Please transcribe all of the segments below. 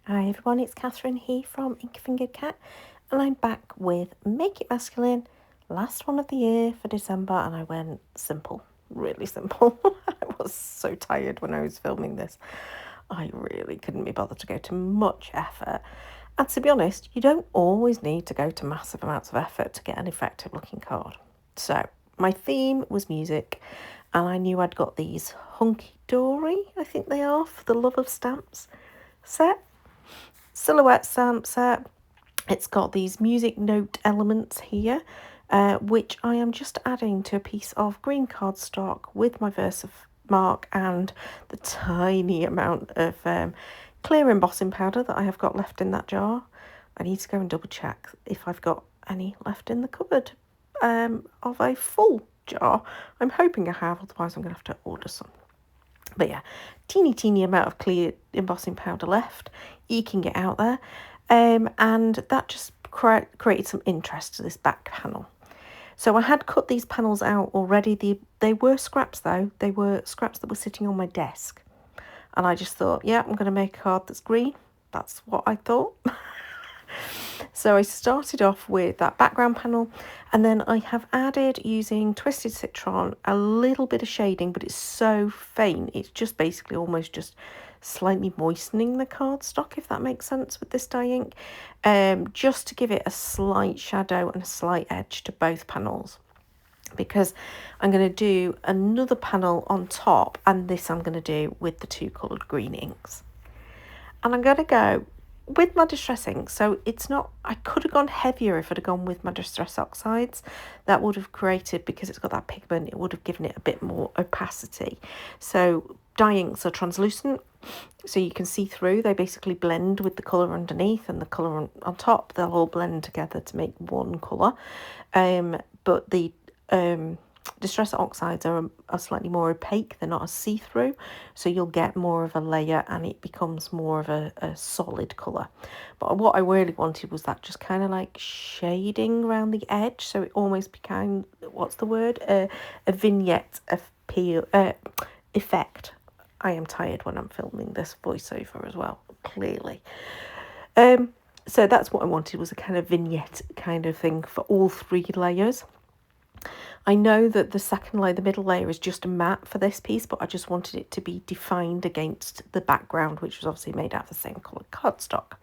Hi everyone, it's Catherine here from Ink Fingered Cat, and I'm back with Make It Masculine, last one of the year for December, and I went simple, really simple. I was so tired when I was filming this. I really couldn't be bothered to go to much effort. And to be honest, you don't always need to go to massive amounts of effort to get an effective looking card. So my theme was music, and I knew I'd got these Hunky Dory, I think they are, for the Love of Stamps set. Silhouette stamp set. It's got these music note elements here, which I am just adding to a piece of green cardstock with my Versamark and the tiny amount of clear embossing powder that I have got left in that jar. I need to go and double check if I've got any left in the cupboard of a full jar. I'm hoping I have, otherwise I'm going to have to order some. But yeah, teeny amount of clear embossing powder left, eking it out there, and that just created some interest to this back panel. So I had cut these panels out already. They were scraps though. They were scraps that were sitting on my desk, and I just thought, yeah, I'm going to make a card that's green. That's what I thought. So I started off with that background panel, and then I have added, using Twisted Citron, a little bit of shading, but it's so faint. It's just basically almost just slightly moistening the cardstock, if that makes sense, with this dye ink, just to give it a slight shadow and a slight edge to both panels. Because I'm going to do another panel on top, and this I'm going to do with the two coloured green inks. And I'm going to go with my Distress ink. So it's not, I could have gone heavier if I'd have gone with my Distress oxides. That would have created, because it's got that pigment, it would have given it a bit more opacity. So dye inks are translucent, so you can see through. They basically blend with the colour underneath and the colour on top. They'll all blend together to make one colour. But the Distress oxides are slightly more opaque. They're not as see-through, so you'll get more of a layer and it becomes more of a solid colour. But what I really wanted was that just kind of like shading around the edge, so it almost became, what's the word, a vignette effect. I am tired when I'm filming this voiceover as well, clearly. So that's what I wanted, was a kind of vignette kind of thing for all three layers. I know that the second layer, the middle layer, is just a matte for this piece, but I just wanted it to be defined against the background, which was obviously made out of the same colour cardstock.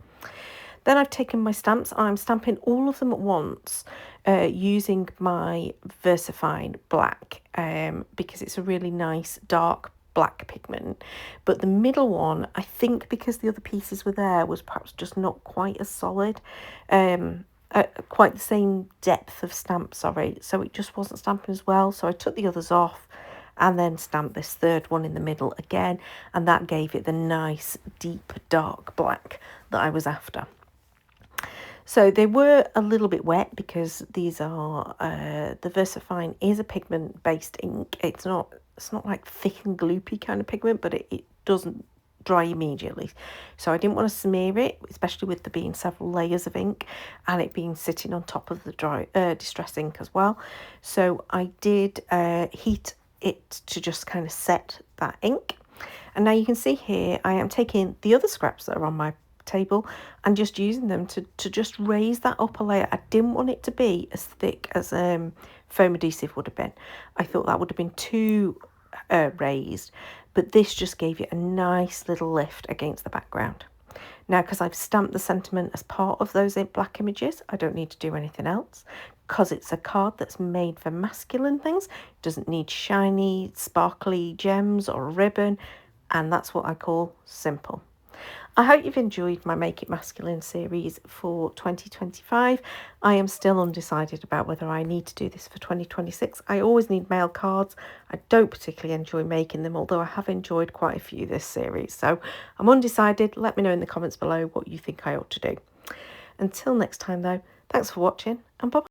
Then I've taken my stamps. I'm stamping all of them at once using my VersaFine black, because it's a really nice dark black pigment. But the middle one, I think because the other pieces were there, was perhaps just not quite as solid. Quite the same depth of stamp, sorry, so it just wasn't stamping as well. So I took the others off and then stamped this third one in the middle again, and that gave it the nice deep dark black that I was after. So they were a little bit wet, because these are the VersaFine is a pigment based ink. It's not like thick and gloopy kind of pigment, but it doesn't dry immediately, so I didn't want to smear it, especially with there being several layers of ink and it being sitting on top of the dry Distress ink as well. So I did heat it to just kind of set that ink. And now you can see here I am taking the other scraps that are on my table and just using them to just raise that upper layer. I didn't want it to be as thick as foam adhesive would have been. I thought that would have been too raised, but this just gave it a nice little lift against the background. Now, because I've stamped the sentiment as part of those black images, I don't need to do anything else, because it's a card that's made for masculine things. It doesn't need shiny, sparkly gems or a ribbon, and that's what I call simple. I hope you've enjoyed my Make It Masculine series for 2025. I am still undecided about whether I need to do this for 2026. I always need mail cards. I don't particularly enjoy making them, although I have enjoyed quite a few this series. So I'm undecided. Let me know in the comments below what you think I ought to do. Until next time though, thanks for watching and bye-bye.